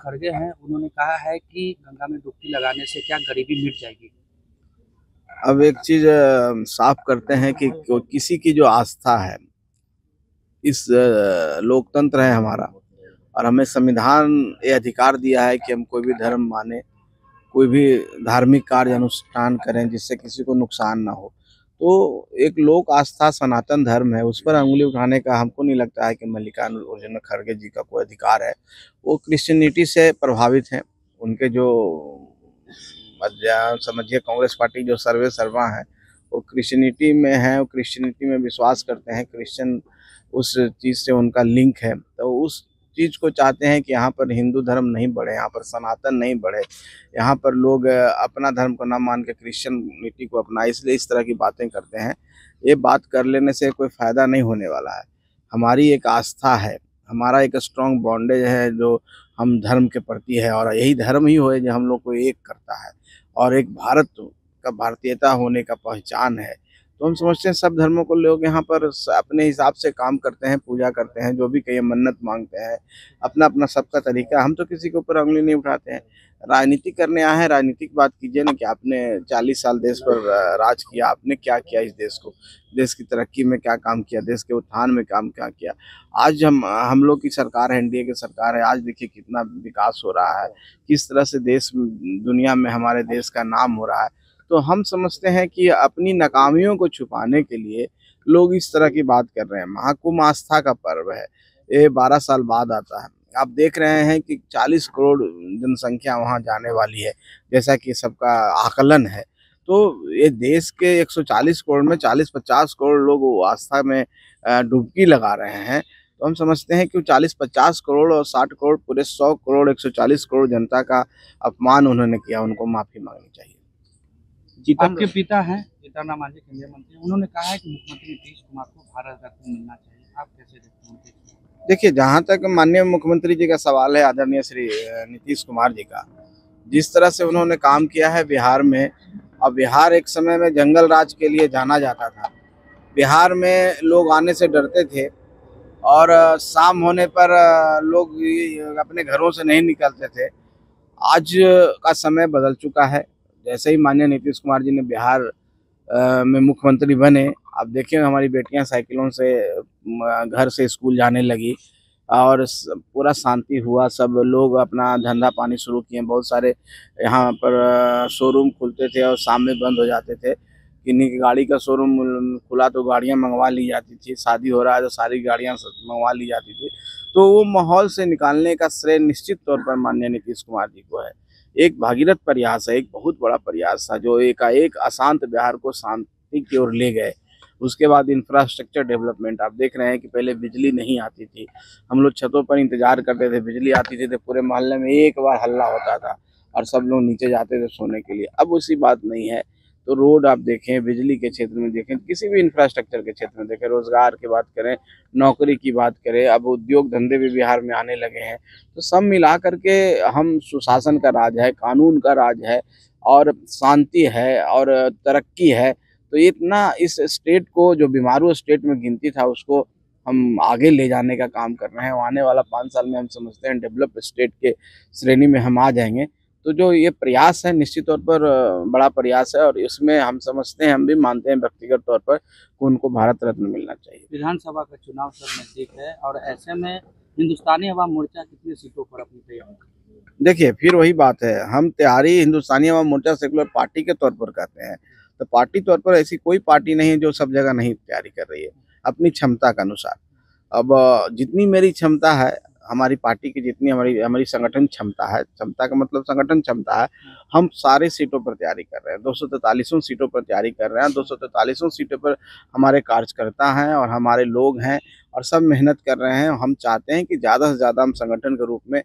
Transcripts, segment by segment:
खड़गे हैं, उन्होंने कहा है कि गंगा में डुबकी लगाने से क्या गरीबी मिट जाएगी। अब एक चीज साफ करते हैं कि किसी की जो आस्था है, इस लोकतंत्र है हमारा, और हमें संविधान ये अधिकार दिया है कि हम कोई भी धर्म माने, कोई भी धार्मिक कार्य अनुष्ठान करें जिससे किसी को नुकसान ना हो। तो एक लोक आस्था सनातन धर्म है, उस पर अंगुली उठाने का हमको नहीं लगता है कि मल्लिकार्जुन खड़गे जी का कोई अधिकार है। वो क्रिश्चियनिटी से प्रभावित हैं। उनके जो समझिए कांग्रेस पार्टी जो सर्वे सर्वा है, वो क्रिश्चियनिटी में है, वो क्रिश्चियनिटी में विश्वास करते हैं, क्रिश्चियन उस चीज़ से उनका लिंक है। तो उस चीज़ को चाहते हैं कि यहाँ पर हिंदू धर्म नहीं बढ़े, यहाँ पर सनातन नहीं बढ़े, यहाँ पर लोग अपना धर्म को ना मान के क्रिश्चियनिटी को अपना, इसलिए इस तरह की बातें करते हैं। ये बात कर लेने से कोई फ़ायदा नहीं होने वाला है। हमारी एक आस्था है, हमारा एक स्ट्रॉन्ग बॉन्डेज है जो हम धर्म के प्रति है, और यही धर्म ही हो जो हम लोग को एक करता है, और एक भारत का भारतीयता होने का पहचान है। तो हम समझते हैं सब धर्मों को लोग यहाँ पर अपने हिसाब से काम करते हैं, पूजा करते हैं, जो भी कहीं मन्नत मांगते हैं, अपना अपना सबका तरीका। हम तो किसी के ऊपर उंगली नहीं उठाते हैं। राजनीति करने आए हैं, राजनीतिक बात कीजिए ना कि आपने 40 साल देश पर राज किया, आपने क्या किया इस देश को, देश की तरक्की में क्या काम किया, देश के उत्थान में काम क्या किया। आज हम लोग की सरकार है, एनडीए की सरकार है, आज देखिए कितना विकास हो रहा है, किस तरह से देश दुनिया में हमारे देश का नाम हो रहा है। तो हम समझते हैं कि अपनी नाकामियों को छुपाने के लिए लोग इस तरह की बात कर रहे हैं। महाकुंभ आस्था का पर्व है, ये 12 साल बाद आता है। आप देख रहे हैं कि 40 करोड़ जनसंख्या वहां जाने वाली है, जैसा कि सबका आकलन है। तो ये देश के 140 करोड़ में 40-50 करोड़ लोग वो आस्था में डुबकी लगा रहे हैं। तो हम समझते हैं कि 40-50 करोड़ और 60 करोड़, पूरे 100 करोड़ 140 करोड़ जनता का अपमान उन्होंने किया, उनको माफी मांगनी चाहिए। आपके पिता हैं, जीतन मांझी केंद्रीय मंत्री, उन्होंने कहा है कि मुख्यमंत्री नीतीश कुमार को भारत रत्न मिलना चाहिए। आप कैसे देखते हैं? देखिए, जहाँ तक माननीय मुख्यमंत्री जी का सवाल है, आदरणीय श्री नीतीश कुमार जी का, जिस तरह से उन्होंने काम किया है बिहार में, और बिहार एक समय में जंगल राज के लिए जाना जाता था। बिहार में लोग आने से डरते थे, और शाम होने पर लोग अपने घरों से नहीं निकलते थे। आज का समय बदल चुका है। जैसे ही माननीय नीतीश कुमार जी ने बिहार में मुख्यमंत्री बने, आप देखिए हमारी बेटियां साइकिलों से घर से स्कूल जाने लगी, और पूरा शांति हुआ। सब लोग अपना धंधा पानी शुरू किए। बहुत सारे यहाँ पर शोरूम खुलते थे और शाम में बंद हो जाते थे। किन्हीं की गाड़ी का शोरूम खुला तो गाड़ियाँ मंगवा ली जाती थी, शादी हो रहा है तो सारी गाड़ियाँ मंगवा ली जाती थी। तो वो माहौल से निकालने का श्रेय निश्चित तौर पर माननीय नीतीश कुमार जी को है। एक भागीरथ प्रयास है, एक बहुत बड़ा प्रयास था जो एक अशांत बिहार को शांति की ओर ले गए। उसके बाद इंफ्रास्ट्रक्चर डेवलपमेंट, आप देख रहे हैं कि पहले बिजली नहीं आती थी, हम लोग छतों पर इंतजार करते थे, बिजली आती थी तो पूरे मोहल्ले में एक बार हल्ला होता था और सब लोग नीचे जाते थे सोने के लिए। अब उसी बात नहीं है। तो रोड आप देखें, बिजली के क्षेत्र में देखें, किसी भी इंफ्रास्ट्रक्चर के क्षेत्र में देखें, रोजगार की बात करें, नौकरी की बात करें, अब उद्योग धंधे भी बिहार में आने लगे हैं। तो सब मिला करके हम सुशासन का राज है, कानून का राज है, और शांति है और तरक्की है। तो इतना इस स्टेट को, जो बीमारू स्टेट में गिनती था, उसको हम आगे ले जाने का काम कर रहे हैं। आने वाला 5 साल में हम समझते हैं डेवलप स्टेट के श्रेणी में हम आ जाएंगे। तो जो ये प्रयास है निश्चित तौर पर बड़ा प्रयास है, और इसमें हम समझते हैं, हम भी मानते हैं व्यक्तिगत तौर पर कि उनको भारत रत्न मिलना चाहिए। विधानसभा का चुनाव सब नजदीक है, और ऐसे में हिंदुस्तानी अवाम मोर्चा कितनी सीटों पर अपनी तैयारी? देखिए, फिर वही बात है, हम तैयारी हिंदुस्तानी अवाम मोर्चा सेकुलर पार्टी के तौर पर करते हैं। तो पार्टी तौर पर ऐसी कोई पार्टी नहीं है जो सब जगह नहीं तैयारी कर रही है, अपनी क्षमता के अनुसार। अब जितनी मेरी क्षमता है, हमारी पार्टी की जितनी हमारी हमारी संगठन क्षमता है, क्षमता का मतलब संगठन क्षमता है, हम सारे सीटों पर तैयारी कर रहे हैं। 243 सीटों पर तैयारी कर रहे हैं। 243 सीटों पर हमारे कार्यकर्ता हैं और हमारे लोग हैं, और सब मेहनत कर रहे हैं। हम चाहते हैं कि ज़्यादा से ज़्यादा हम संगठन के रूप में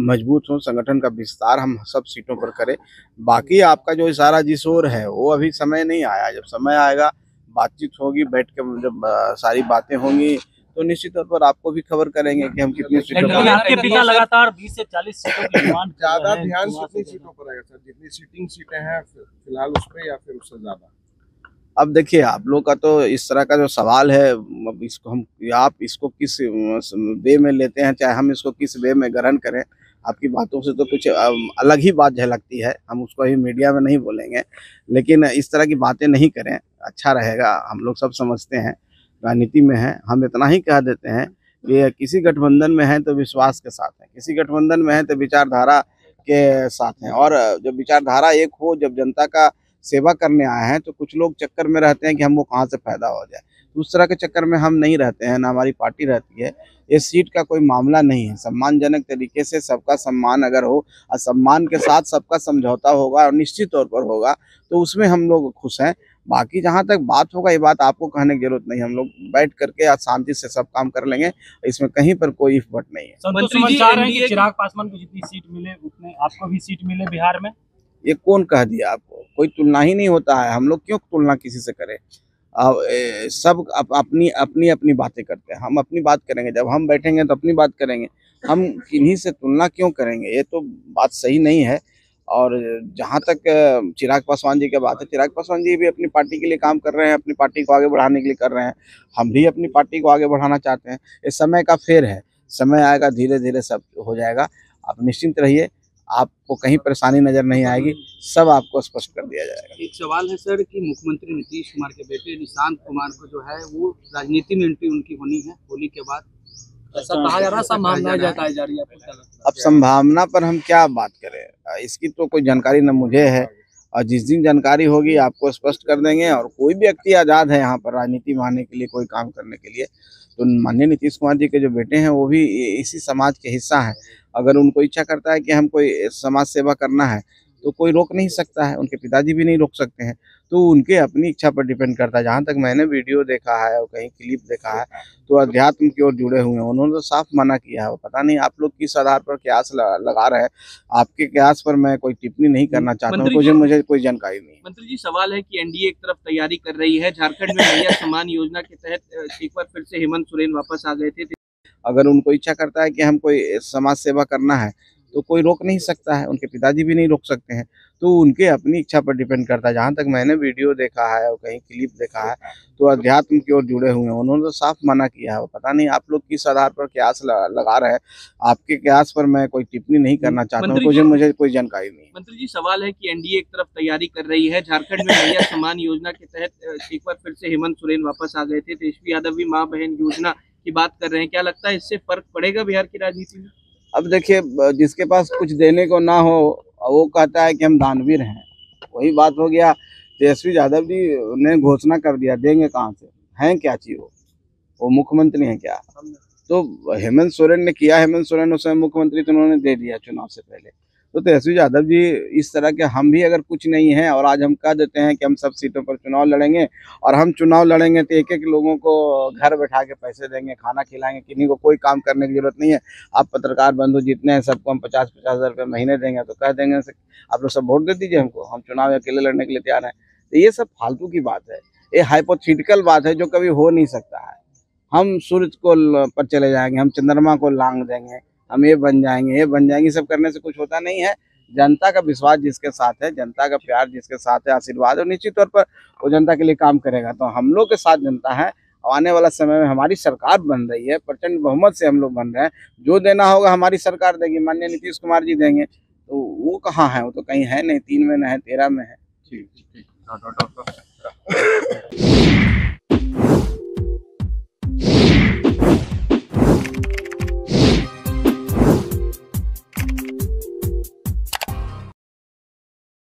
मजबूत हों, संगठन का विस्तार हम सब सीटों पर करें। बाकी आपका जो इशारा जिस ओर है, वो अभी समय नहीं आया। जब समय आएगा, बातचीत होगी, बैठ के जब सारी बातें होंगी, तो निश्चित तौर पर आपको भी खबर करेंगे कि हम कितनी सीटों पर। आपके पिता लगातार 20 से 40 सीटों की डिमांड ज्यादा ध्यान कितनी सीटों पर आएगा सर? जितनी सीटिंग सीटें हैं फिलहाल उस पे, या फिर उससे ज्यादा? अब देखिए, आप लोग का तो इस तरह का जो सवाल है, अब इसको हम, आप इसको किस वे में लेते हैं, चाहे हम इसको किस वे में ग्रहण करें, आपकी बातों से तो कुछ अलग ही बात झलकती है, हम उसको अभी मीडिया में नहीं बोलेंगे, लेकिन इस तरह की बातें नहीं करें, अच्छा रहेगा। हम लोग सब समझते हैं, राजनीति में हैं, हम इतना ही कह देते हैं कि किसी गठबंधन में है तो विश्वास के साथ है, किसी गठबंधन में है तो विचारधारा के साथ हैं, और जब विचारधारा एक हो, जब जनता का सेवा करने आए हैं, तो कुछ लोग चक्कर में रहते हैं कि हमको कहाँ से फायदा हो जाए। तो उस तरह के चक्कर में हम नहीं रहते हैं, ना हमारी पार्टी रहती है। ये सीट का कोई मामला नहीं है, सम्मानजनक तरीके से सबका सम्मान अगर हो और सम्मान के साथ सबका समझौता होगा और निश्चित तौर पर होगा, तो उसमें हम लोग खुश हैं। बाकी जहाँ तक बात होगा, ये बात आपको कहने की जरूरत नहीं, हम लोग बैठ करके आज शांति से सब काम कर लेंगे, इसमें कहीं पर कोई इफर्ट नहीं है। मंत्री जी चाह रहे हैं कि चिराग पासवान को जितनी सीट मिले उतने आपको भी सीट मिले बिहार में। ये कौन कह दिया आपको? कोई तुलना ही नहीं होता है, हम लोग क्यों तुलना किसी से करें? अब सब अपनी अपनी अपनी बातें करते हैं, हम अपनी बात करेंगे, जब हम बैठेंगे तो अपनी बात करेंगे, हम किन्हीं से तुलना क्यों करेंगे? ये तो बात सही नहीं है। और जहाँ तक चिराग पासवान जी की बात है, चिराग पासवान जी भी अपनी पार्टी के लिए काम कर रहे हैं, अपनी पार्टी को आगे बढ़ाने के लिए कर रहे हैं, हम भी अपनी पार्टी को आगे बढ़ाना चाहते हैं। ये समय का फेर है, समय आएगा, धीरे धीरे सब हो जाएगा, आप निश्चिंत रहिए, आपको कहीं परेशानी नजर नहीं आएगी, सब आपको स्पष्ट कर दिया जाएगा। एक सवाल है सर कि मुख्यमंत्री नीतीश कुमार के बेटे निशांत कुमार को जो है वो राजनीति में एंट्री उनकी होनी है होली के बाद, ऐसा कहा जा रहा है, संभावना जताई जा रही है। आपको क्या लगता है? अब संभावना पर हम क्या बात करें, इसकी तो कोई जानकारी न मुझे है, और जिस दिन जानकारी होगी आपको स्पष्ट कर देंगे। और कोई भी व्यक्ति आज़ाद है यहाँ पर राजनीति में आने के लिए, कोई काम करने के लिए। तो माननीय नीतीश कुमार जी के जो बेटे हैं वो भी इसी समाज के हिस्सा हैं। अगर उनको इच्छा करता है कि हम कोई समाज सेवा करना है तो कोई रोक नहीं सकता है, उनके पिताजी भी नहीं रोक सकते हैं, तो उनके अपनी इच्छा पर डिपेंड करता है। जहाँ तक मैंने वीडियो देखा है और कहीं क्लिप देखा है, तो अध्यात्म की ओर जुड़े हुए हैं, उन्होंने तो साफ मना किया है। पता नहीं आप लोग किस आधार पर कयास लगा रहे हैं, आपके कयास पर मैं कोई टिप्पणी नहीं करना चाहता हूँ, मुझे कोई जानकारी नहीं। मंत्री जी सवाल है कि एनडीए एक तरफ तैयारी कर रही है, झारखंड में भैया सम्मान योजना के तहत एक बार फिर से हेमंत सोरेन वापस आ गए थे। अगर उनको इच्छा करता है कि हम कोई समाज सेवा करना है तो कोई रोक नहीं सकता है, उनके पिताजी भी नहीं रोक सकते हैं, तो उनके अपनी इच्छा पर डिपेंड करता है। जहाँ तक मैंने वीडियो देखा है और कहीं क्लिप देखा है, तो अध्यात्म की ओर जुड़े हुए हैं, उन्होंने तो साफ मना किया है। पता नहीं आप लोग किस आधार पर कयास लगा रहे हैं, आपके कयास पर मैं कोई टिप्पणी नहीं करना चाहता हूँ, मुझे कोई जानकारी नहीं। मंत्री जी सवाल है कि एनडीए एक तरफ तैयारी कर रही है, झारखंड में भैया सम्मान योजना के तहत एक बार फिर से हेमंत सोरेन वापस आ गए थे, तेजस्वी यादव भी माँ बहन योजना की बात कर रहे हैं, क्या लगता है इससे फर्क पड़ेगा बिहार की राजनीति में? अब देखिए, जिसके पास कुछ देने को ना हो वो कहता है कि हम दानवीर हैं, वही बात हो गया। तेजस्वी यादव जी ने घोषणा कर दिया, देंगे कहाँ से, हैं क्या चीज वो मुख्यमंत्री हैं क्या? तो हेमंत सोरेन ने किया, हेमंत सोरेन उस समय मुख्यमंत्री तो उन्होंने दे दिया चुनाव से पहले। तो तेजस्वी यादव जी इस तरह के, हम भी अगर कुछ नहीं है और आज हम कह देते हैं कि हम सब सीटों पर चुनाव लड़ेंगे, और हम चुनाव लड़ेंगे तो एक एक लोगों को घर बैठा के पैसे देंगे, खाना खिलाएंगे, किन्हीं को कोई काम करने की जरूरत नहीं है। आप पत्रकार बंधु जितने हैं सबको हम 50-50 हज़ार रुपये महीने देंगे, तो कह देंगे आप लोग सब वोट दे दीजिए हमको, हम चुनाव अकेले लड़ने के लिए तैयार हैं। तो ये सब फालतू की बात है, ये हाइपोथेटिकल बात है जो कभी हो नहीं सकता है। हम सूर्य को पर चले जाएंगे, हम चंद्रमा को लांग देंगे, हम ये बन जाएंगे, ये बन जाएंगे, सब करने से कुछ होता नहीं है। जनता का विश्वास जिसके साथ है, जनता का प्यार जिसके साथ है, आशीर्वाद, और निश्चित तौर पर वो जनता के लिए काम करेगा। तो हम लोग के साथ जनता है, आने वाला समय में हमारी सरकार बन रही है, प्रचंड बहुमत से हम लोग बन रहे हैं, जो देना होगा हमारी सरकार देगी, माननीय नीतीश कुमार जी देंगे। तो वो कहाँ है? वो तो कहीं है नहीं, 3 में न है, 13 में है। ठीक।